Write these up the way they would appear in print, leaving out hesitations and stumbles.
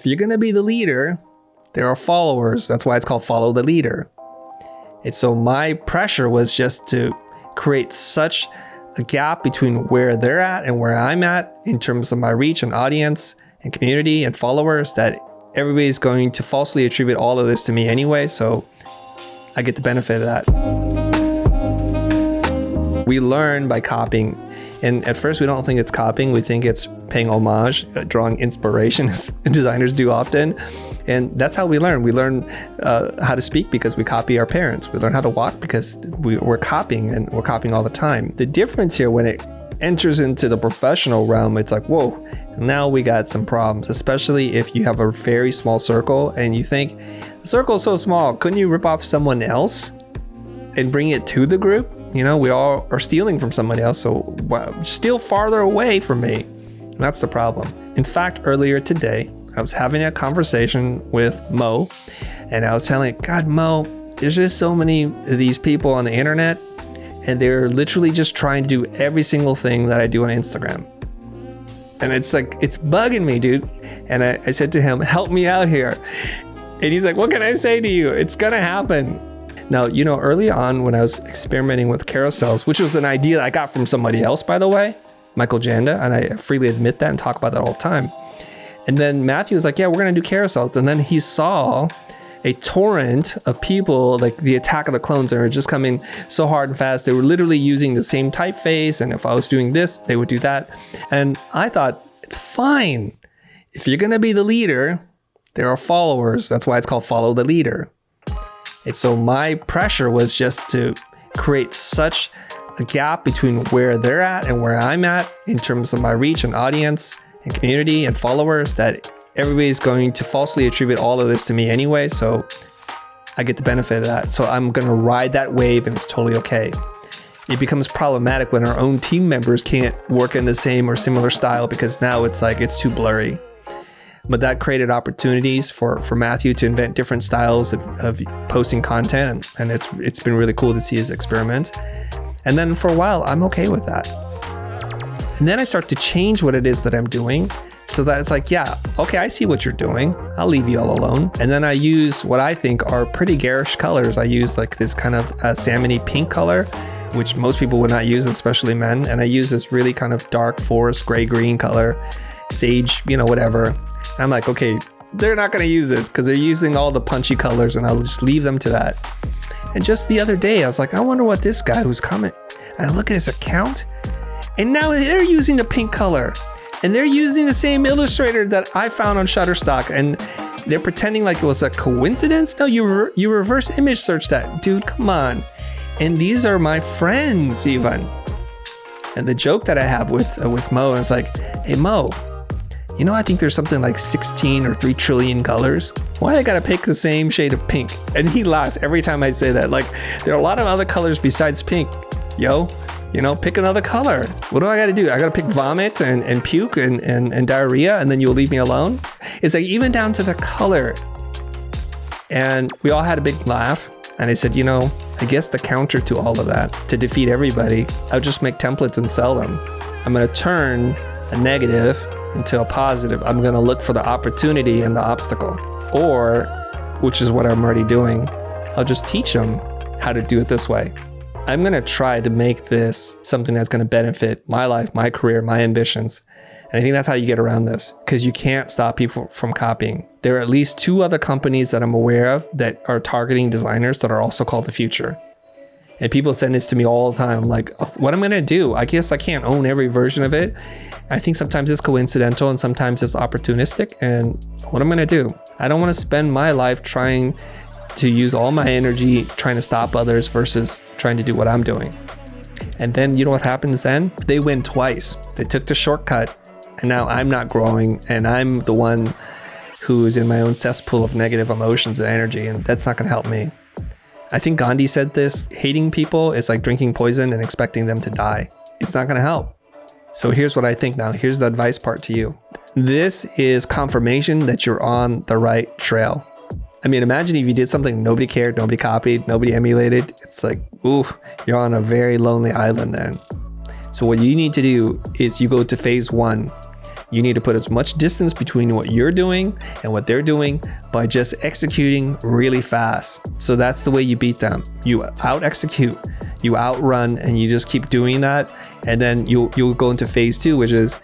you're going to be the leader, there are followers. That's why it's called follow the leader. And so my pressure was just to create such a gap between where they're at and where I'm at in terms of my reach and audience and community and followers that everybody's going to falsely attribute all of this to me anyway. So I get the benefit of that. We learn by copying. And at first we don't think it's copying. We think it's paying homage, drawing inspiration, as designers do often. And that's how we learn. We learn how to speak because we copy our parents. We learn how to walk because we're copying, and we're copying all the time. The difference here, when it enters into the professional realm, it's like, whoa, now we got some problems, especially if you have a very small circle and you think, the circle is so small, couldn't you rip off someone else and bring it to the group? You know, we all are stealing from somebody else, so steal farther away from me. And that's the problem. In fact, earlier today, I was having a conversation with Mo, and I was telling, God, Mo, there's just so many of these people on the internet, and they're literally just trying to do every single thing that I do on Instagram. And it's like, it's bugging me, dude. And I said to him, help me out here. And he's like, what can I say to you? It's gonna happen. Now, you know, early on when I was experimenting with carousels, which was an idea I got from somebody else, by the way, Michael Janda, and I freely admit that and talk about that all the time. And then Matthew was like, yeah, we're gonna do carousels. And then he saw a torrent of people, like the Attack of the Clones, that were just coming so hard and fast. They were literally using the same typeface, and if I was doing this, they would do that. And I thought, it's fine. If you're gonna be the leader, there are followers. That's why it's called follow the leader. And so my pressure was just to create such a gap between where they're at and where I'm at in terms of my reach and audience and community and followers that everybody's going to falsely attribute all of this to me anyway. So I get the benefit of that. So I'm going to ride that wave, and it's totally okay. It becomes problematic when our own team members can't work in the same or similar style, because now it's like, it's too blurry. But that created opportunities for Matthew to invent different styles of posting content. And it's been really cool to see his experiment. And then for a while, I'm okay with that. And then I start to change what it is that I'm doing, so that it's like, yeah, okay, I see what you're doing. I'll leave you all alone. And then I use what I think are pretty garish colors. I use like this kind of salmony pink color, which most people would not use, especially men. And I use this really kind of dark forest gray-green color, sage, you know, whatever. And I'm like, okay, they're not going to use this because they're using all the punchy colors, and I'll just leave them to that. And just the other day, I was like, I wonder what this guy who's coming. And I look at his account, and now they're using the pink color, and they're using the same illustrator that I found on Shutterstock, and they're pretending like it was a coincidence. No, you reverse image search that, dude. Come on. And these are my friends, even. And the joke that I have with Mo is like, hey Mo, you know, I think there's something like 16 or 3 trillion colors. Why I gotta pick the same shade of pink? And he laughs every time I say that. Like, there are a lot of other colors besides pink. Yo, you know, pick another color. What do I gotta do? I gotta pick vomit and puke and diarrhea, and then you'll leave me alone? It's like, even down to the color. And we all had a big laugh. And I said, you know, I guess the counter to all of that, to defeat everybody, I'll just make templates and sell them. I'm gonna turn a negative into a positive. I'm gonna look for the opportunity and the obstacle. Or, which is what I'm already doing, I'll just teach them how to do it this way. I'm gonna try to make this something that's gonna benefit my life, my career, my ambitions. And I think that's how you get around this, because you can't stop people from copying. There are at least 2 other companies that I'm aware of that are targeting designers that are also called the Future. And people send this to me all the time, like, what I'm gonna do? I guess I can't own every version of it. I think sometimes it's coincidental and sometimes it's opportunistic. And what I'm gonna do? I don't wanna spend my life trying to use all my energy trying to stop others versus trying to do what I'm doing. And then you know what happens then? They win twice. They took the shortcut, and now I'm not growing, and I'm the one who is in my own cesspool of negative emotions and energy, and that's not gonna help me. I think Gandhi said this, hating people is like drinking poison and expecting them to die. It's not gonna help. So here's what I think now. Here's the advice part to you. This is confirmation that you're on the right trail. I mean, imagine if you did something nobody cared, nobody copied, nobody emulated. It's like, ooh, you're on a very lonely island then. So what you need to do is you go to phase 1. You need to put as much distance between what you're doing and what they're doing by just executing really fast. So that's the way you beat them. You out execute, you outrun, and you just keep doing that. And then you'll go into phase 2, which is,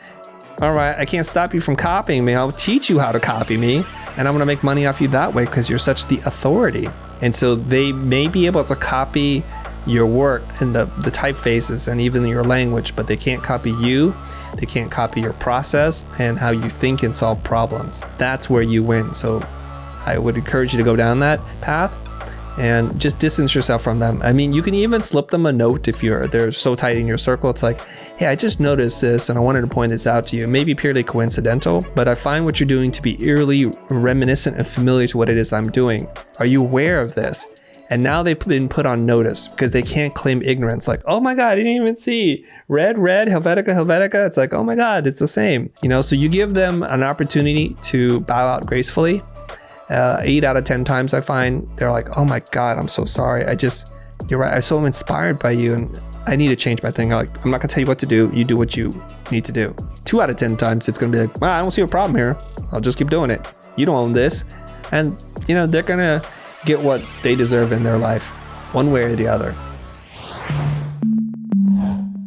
all right, I can't stop you from copying me. I'll teach you how to copy me, and I'm gonna make money off you that way because you're such the authority. And so they may be able to copy your work and the typefaces and even your language, but they can't copy you. They can't copy your process and how you think and solve problems. That's where you win. So I would encourage you to go down that path and just distance yourself from them. I mean, you can even slip them a note if they're so tight in your circle. It's like, hey, I just noticed this and I wanted to point this out to you. It may be purely coincidental, but I find what you're doing to be eerily reminiscent and familiar to what it is I'm doing. Are you aware of this? And now they've been put on notice because they can't claim ignorance. Like, oh my God, I didn't even see red, Helvetica. It's like, oh my God, it's the same. So you give them an opportunity to bow out gracefully. 8 out of 10 times I find they're like, oh my God, I'm so sorry. You're right. I'm so inspired by you and I need to change my thing. I'm not gonna tell you what to do. You do what you need to do. 2 out of 10 times it's gonna be like, well, I don't see a problem here. I'll just keep doing it. You don't own this. And they're gonna get what they deserve in their life, one way or the other.